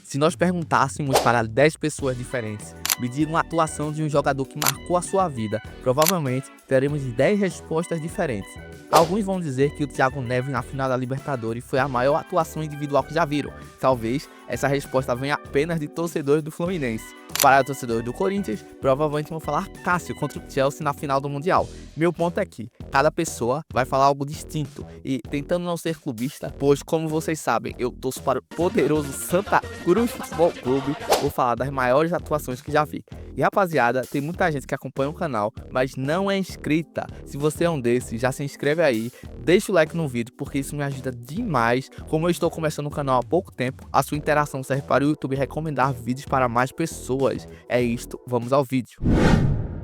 Se nós perguntássemos para 10 pessoas diferentes medir uma atuação de um jogador que marcou a sua vida, provavelmente teremos 10 respostas diferentes. Alguns vão dizer que o Thiago Neves na final da Libertadores foi a maior atuação individual que já viram. Talvez essa resposta venha apenas de torcedores do Fluminense. Para torcedores do Corinthians, provavelmente vão falar Cássio contra o Chelsea na final do Mundial. Meu ponto é que cada pessoa vai falar algo distinto e tentando não ser clubista, pois como vocês sabem, eu torço para o poderoso Santa Cruz Futebol Clube, vou falar das maiores atuações que já vi. E rapaziada, tem muita gente que acompanha o canal, mas não é inscrita. Se você é um desses, já se inscreve aí, deixa o like no vídeo, porque isso me ajuda demais. Como eu estou começando o canal há pouco tempo, a sua interação serve para o YouTube recomendar vídeos para mais pessoas. É isto, vamos ao vídeo.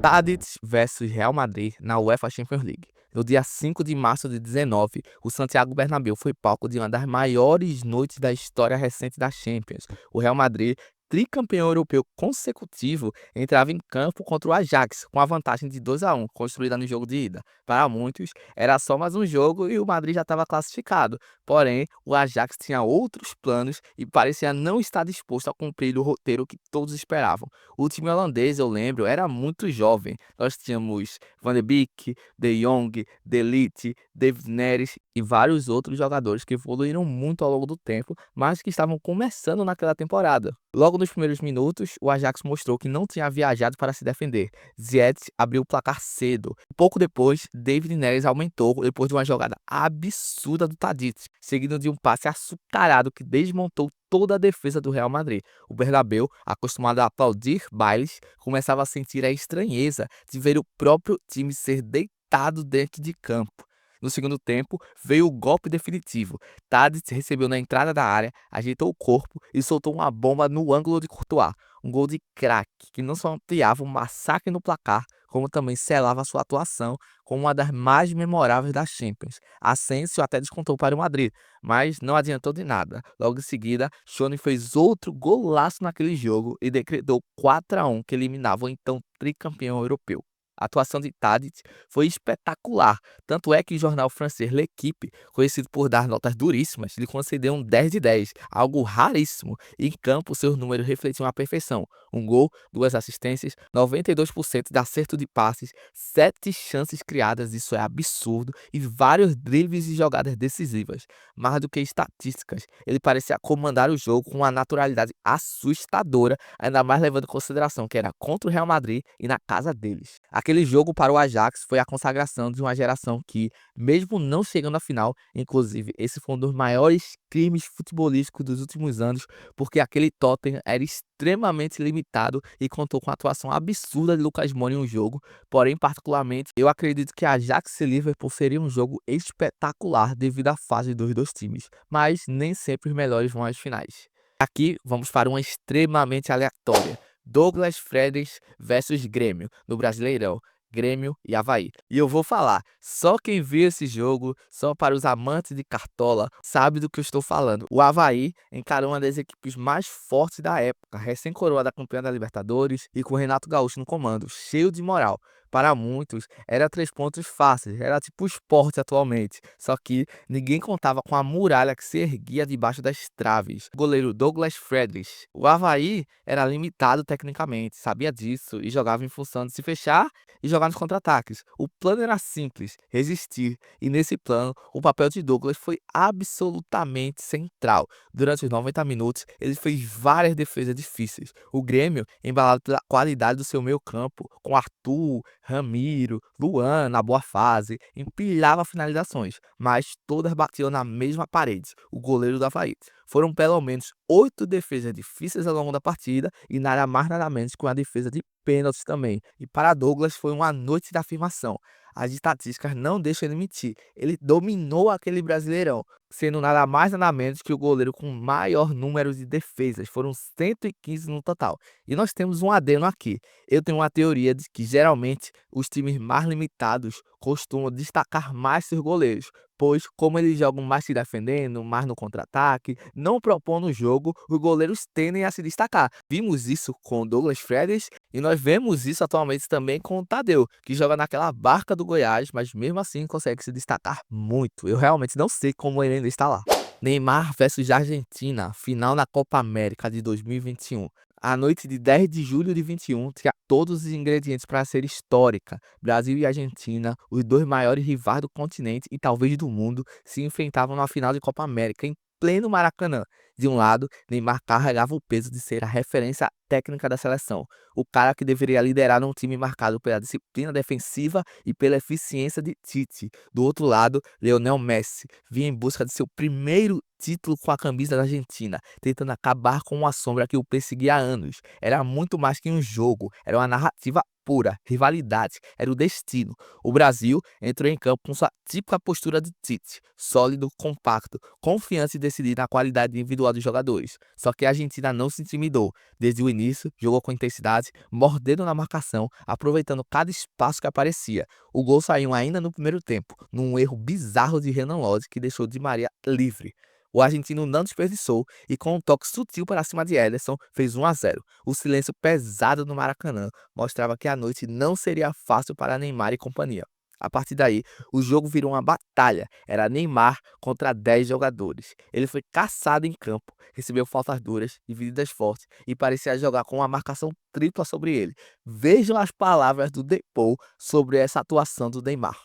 Tadic versus Real Madrid na UEFA Champions League. No dia 5 de março de 19, o Santiago Bernabéu foi palco de uma das maiores noites da história recente da Champions. O Real Madrid, tricampeão europeu consecutivo, entrava em campo contra o Ajax, com a vantagem de 2-1, construída no jogo de ida. Para muitos, era só mais um jogo e o Madrid já estava classificado. Porém, o Ajax tinha outros planos e parecia não estar disposto a cumprir o roteiro que todos esperavam. O time holandês, eu lembro, era muito jovem. Nós tínhamos Van de Beek, De Jong, De Ligt, David Neres e vários outros jogadores que evoluíram muito ao longo do tempo, mas que estavam começando naquela temporada. Logo nos primeiros minutos, o Ajax mostrou que não tinha viajado para se defender. Ziyech abriu o placar cedo. Pouco depois, David Neres aumentou depois de uma jogada absurda do Tadic, seguido de um passe açucarado que desmontou toda a defesa do Real Madrid. O Bernabéu, acostumado a aplaudir bailes, começava a sentir a estranheza de ver o próprio time ser deitado dentro de campo. No segundo tempo, veio o golpe definitivo. Tadic recebeu na entrada da área, ajeitou o corpo e soltou uma bomba no ângulo de Courtois. Um gol de craque, que não só ampliava um massacre no placar, como também selava sua atuação como uma das mais memoráveis da Champions. Asensio até descontou para o Madrid, mas não adiantou de nada. Logo em seguida, Tchouaméni fez outro golaço naquele jogo e decretou 4-1, que eliminava o então tricampeão europeu. A atuação de Tadic foi espetacular, tanto é que o jornal francês L'Équipe, conhecido por dar notas duríssimas, lhe concedeu um 10 de 10, algo raríssimo, e em campo seus números refletiam a perfeição. Um gol, 2 assistências, 92% de acerto de passes, 7 chances criadas, isso é absurdo, e vários dribles e jogadas decisivas. Mais do que estatísticas, ele parecia comandar o jogo com uma naturalidade assustadora, ainda mais levando em consideração que era contra o Real Madrid e na casa deles. Aquele jogo para o Ajax foi a consagração de uma geração que, mesmo não chegando à final, inclusive esse foi um dos maiores crimes futebolísticos dos últimos anos, porque aquele Tottenham era extremamente limitado e contou com a atuação absurda de Lucas Moura em um jogo, porém particularmente eu acredito que Ajax e Liverpool seria um jogo espetacular devido à fase dos dois times, mas nem sempre os melhores vão às finais. Aqui vamos para uma extremamente aleatória. Douglas Fredes versus Grêmio, no Brasileirão. Grêmio e Avaí. E eu vou falar, só quem viu esse jogo, só para os amantes de cartola, sabe do que eu estou falando. O Avaí encarou uma das equipes mais fortes da época, recém-coroada campeã da Libertadores e com o Renato Gaúcho no comando, cheio de moral. Para muitos, era 3 pontos fáceis, era tipo o Sport atualmente. Só que ninguém contava com a muralha que se erguia debaixo das traves. O goleiro Douglas Fredes. O Avaí era limitado tecnicamente, sabia disso e jogava em função de se fechar e jogar nos contra-ataques. O plano era simples, resistir, e nesse plano o papel de Douglas foi absolutamente central. Durante os 90 minutos, ele fez várias defesas difíceis. O Grêmio, embalado pela qualidade do seu meio-campo, com Arthur, Ramiro, Luan na boa fase, empilhava finalizações, mas todas batiam na mesma parede, o goleiro do Avaí. Foram pelo menos 8 defesas difíceis ao longo da partida e nada mais nada menos que uma defesa de pênaltis também. E para Douglas foi uma noite de afirmação. As estatísticas não deixam ele mentir. Ele dominou aquele Brasileirão, sendo nada mais nada menos que o goleiro com maior número de defesas. Foram 115 no total. E nós temos um adendo aqui. Eu tenho uma teoria de que geralmente os times mais limitados costumam destacar mais seus goleiros, pois como eles jogam mais se defendendo, mais no contra-ataque, não propondo o jogo, os goleiros tendem a se destacar. Vimos isso com o Douglas Fredes e nós vemos isso atualmente também com o Tadeu, que joga naquela barca do Goiás, mas mesmo assim consegue se destacar muito. Eu realmente não sei como ele ainda está lá. Neymar versus Argentina, final da Copa América de 2021. A noite de 10 de julho de 21 tinha todos os ingredientes para ser histórica. Brasil e Argentina, os dois maiores rivais do continente e talvez do mundo, se enfrentavam na final de Copa América em pleno Maracanã. De um lado, Neymar carregava o peso de ser a referência técnica da seleção, o cara que deveria liderar um time marcado pela disciplina defensiva e pela eficiência de Tite. Do outro lado, Lionel Messi vinha em busca de seu primeiro título com a camisa da Argentina, tentando acabar com uma sombra que o perseguia há anos. Era muito mais que um jogo, era uma narrativa pura, rivalidade, era o destino. O Brasil entrou em campo com sua típica postura de Tite, sólido, compacto, confiante e decidido na qualidade individual dos jogadores. Só que a Argentina não se intimidou. Desde o início, jogou com intensidade, mordendo na marcação, aproveitando cada espaço que aparecia. O gol saiu ainda no primeiro tempo, num erro bizarro de Renan Lodge que deixou Di Maria livre. O argentino não desperdiçou e, com um toque sutil para cima de Ederson, fez 1-0. O silêncio pesado no Maracanã mostrava que a noite não seria fácil para Neymar e companhia. A partir daí, o jogo virou uma batalha. Era Neymar contra 10 jogadores. Ele foi caçado em campo, recebeu faltas duras, divididas fortes e parecia jogar com uma marcação tripla sobre ele. Vejam as palavras do Depou sobre essa atuação do Neymar.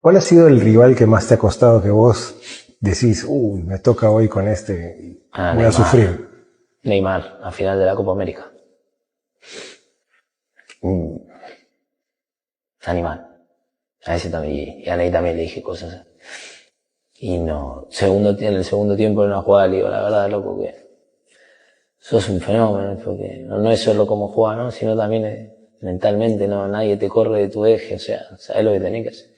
¿Cuál ha sido el rival que más te ha costado que vos decís, me toca hoy con este, voy a Neymar. sufrir? Neymar, a final de la Copa América. Animal. A ese también, y a Ney también le dije cosas. Y no, en el segundo tiempo en una jugada le digo, la verdad, loco, que sos un fenómeno, porque no es solo como jugar, ¿no? Sino también mentalmente, no, nadie te corre de tu eje, o sea, sabes lo que tenés que hacer.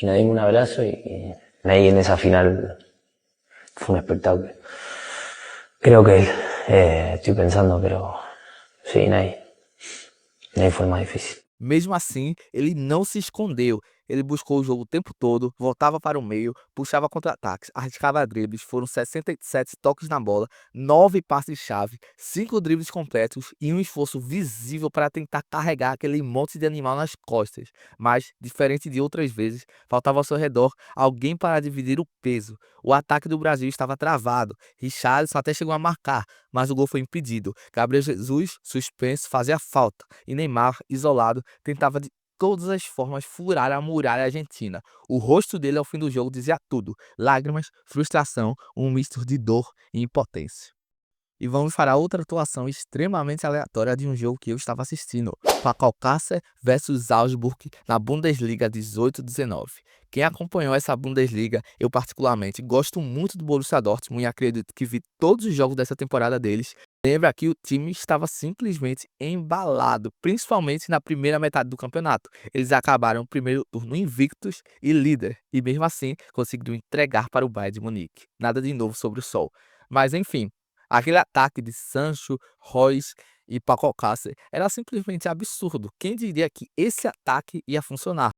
Y nos dimos un abrazo y Ney en esa final fue un espectáculo. Creo que estoy pensando, pero sí, Ney foi o mais difícil. Mesmo assim, ele não se escondeu. Ele buscou o jogo o tempo todo, voltava para o meio, puxava contra-ataques, arriscava dribles, foram 67 toques na bola, 9 passes-chave, 5 dribles completos e um esforço visível para tentar carregar aquele monte de animal nas costas. Mas, diferente de outras vezes, faltava ao seu redor alguém para dividir o peso. O ataque do Brasil estava travado, Richarlison até chegou a marcar, mas o gol foi impedido. Gabriel Jesus, suspenso, fazia falta, e Neymar, isolado, tentava de todas as formas furar a muralha argentina. O rosto dele ao fim do jogo dizia tudo: lágrimas, frustração, um misto de dor e impotência. E vamos para outra atuação extremamente aleatória de um jogo que eu estava assistindo. Paco Alcácer versus Augsburg na Bundesliga 18-19. Quem acompanhou essa Bundesliga, eu particularmente gosto muito do Borussia Dortmund e acredito que vi todos os jogos dessa temporada deles. Lembra que o time estava simplesmente embalado, principalmente na primeira metade do campeonato. Eles acabaram o primeiro turno invictos e líder, e mesmo assim conseguiram entregar para o Bayern de Munique. Nada de novo sobre o sol. Mas enfim, aquele ataque de Sancho, Reus e Paco Alcácer era simplesmente absurdo. Quem diria que esse ataque ia funcionar?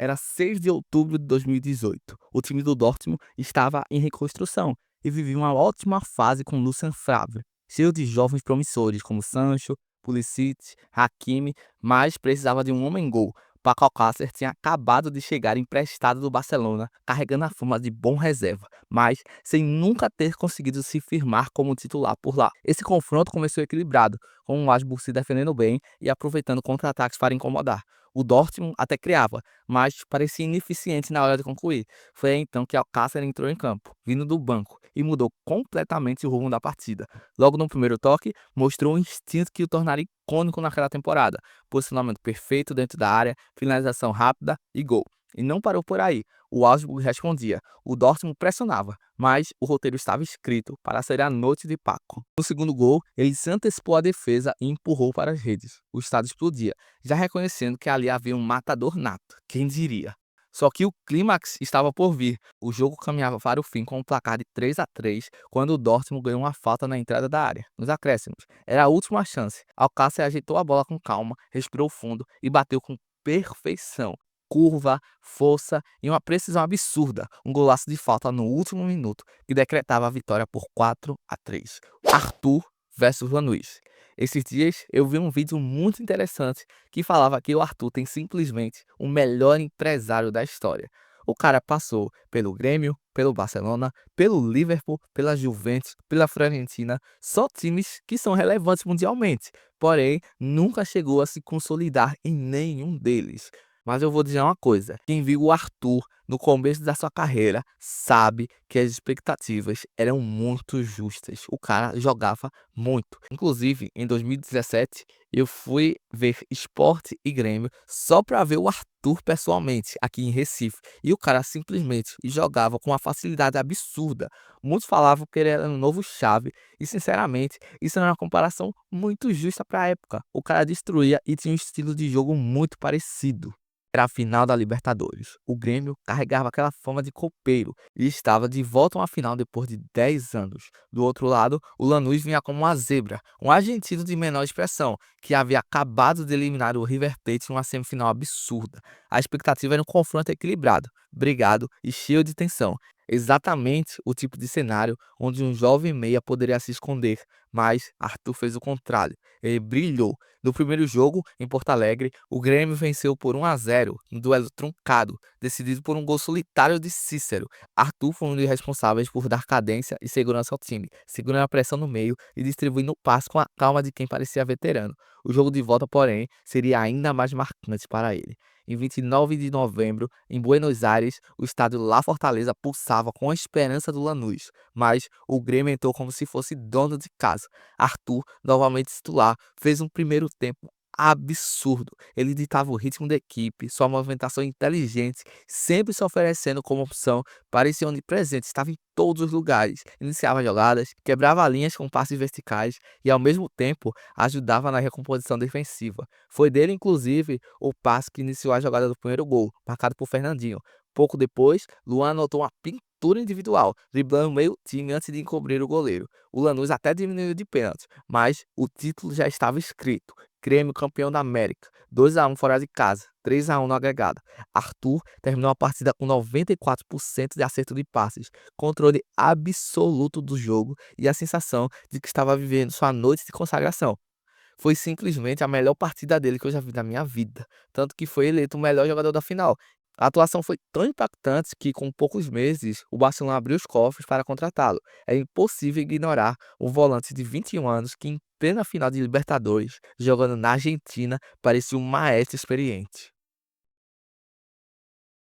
Era 6 de outubro de 2018. O time do Dortmund estava em reconstrução e vivia uma ótima fase com Lucien Favre, cheio de jovens promissores como Sancho, Pulisic, Hakimi, mas precisava de um homem-gol. Paco Alcácer tinha acabado de chegar emprestado do Barcelona, carregando a fama de bom reserva, mas sem nunca ter conseguido se firmar como titular por lá. Esse confronto começou equilibrado, com o Augsburg se defendendo bem e aproveitando contra-ataques para incomodar. O Dortmund até criava, mas parecia ineficiente na hora de concluir. Foi aí então que Alcácer entrou em campo, vindo do banco, e mudou completamente o rumo da partida. Logo no primeiro toque, mostrou um instinto que o tornaria icônico naquela temporada. Posicionamento perfeito dentro da área, finalização rápida e gol. E não parou por aí. O Augsburg respondia, o Dortmund pressionava, mas o roteiro estava escrito para ser a noite de Paco. No segundo gol, ele se antecipou à defesa e empurrou para as redes. O estádio explodia, já reconhecendo que ali havia um matador nato, quem diria. Só que o clímax estava por vir. O jogo caminhava para o fim com um placar de 3-3, quando o Dortmund ganhou uma falta na entrada da área, nos acréscimos. Era a última chance. Alcácer ajeitou a bola com calma, respirou fundo e bateu com perfeição. Curva, força e uma precisão absurda. Um golaço de falta no último minuto que decretava a vitória por 4-3. Arthur versus Vanuis. Esses dias eu vi um vídeo muito interessante que falava que o Arthur tem simplesmente o melhor empresário da história. O cara passou pelo Grêmio, pelo Barcelona, pelo Liverpool, pela Juventus, pela Fiorentina, só times que são relevantes mundialmente, porém nunca chegou a se consolidar em nenhum deles. Mas eu vou dizer uma coisa, quem viu o Arthur no começo da sua carreira sabe que as expectativas eram muito justas. O cara jogava muito. Inclusive, em 2017, eu fui ver Sport e Grêmio só para ver o Arthur pessoalmente, aqui em Recife. E o cara simplesmente jogava com uma facilidade absurda. Muitos falavam que ele era um novo Xavi. E, sinceramente, isso era uma comparação muito justa para a época. O cara destruía e tinha um estilo de jogo muito parecido. Era a final da Libertadores. O Grêmio carregava aquela fama de copeiro e estava de volta a uma final depois de 10 anos. Do outro lado, o Lanús vinha como uma zebra, um argentino de menor expressão, que havia acabado de eliminar o River Plate em uma semifinal absurda. A expectativa era um confronto equilibrado, brigado e cheio de tensão. Exatamente o tipo de cenário onde um jovem meia poderia se esconder, mas Arthur fez o contrário. Ele brilhou. No primeiro jogo, em Porto Alegre, o Grêmio venceu por 1-0, um duelo truncado, decidido por um gol solitário de Cícero. Arthur foi um dos responsáveis por dar cadência e segurança ao time, segurando a pressão no meio e distribuindo o passe com a calma de quem parecia veterano. O jogo de volta, porém, seria ainda mais marcante para ele. Em 29 de novembro, em Buenos Aires, o estádio La Fortaleza pulsava com a esperança do Lanús, mas o Grêmio entrou como se fosse dono de casa. Arthur, novamente titular, fez um primeiro tempo absurdo. Ele ditava o ritmo da equipe, sua movimentação inteligente, sempre se oferecendo como opção, parecia onipresente, estava em todos os lugares, iniciava jogadas, quebrava linhas com passes verticais e, ao mesmo tempo, ajudava na recomposição defensiva. Foi dele, inclusive, o passe que iniciou a jogada do primeiro gol, marcado por Fernandinho. Pouco depois, Luan anotou uma pintura individual, driblando meio time antes de encobrir o goleiro. O Lanús até diminuiu de pênalti, mas o título já estava escrito. Grêmio campeão da América, 2-1 fora de casa, 3-1 no agregado. Arthur terminou a partida com 94% de acerto de passes, controle absoluto do jogo e a sensação de que estava vivendo sua noite de consagração. Foi simplesmente a melhor partida dele que eu já vi na minha vida, tanto que foi eleito o melhor jogador da final. A atuação foi tão impactante que, com poucos meses, o Barcelona abriu os cofres para contratá-lo. É impossível ignorar o volante de 21 anos que, em plena final de Libertadores, jogando na Argentina, parecia um maestro experiente.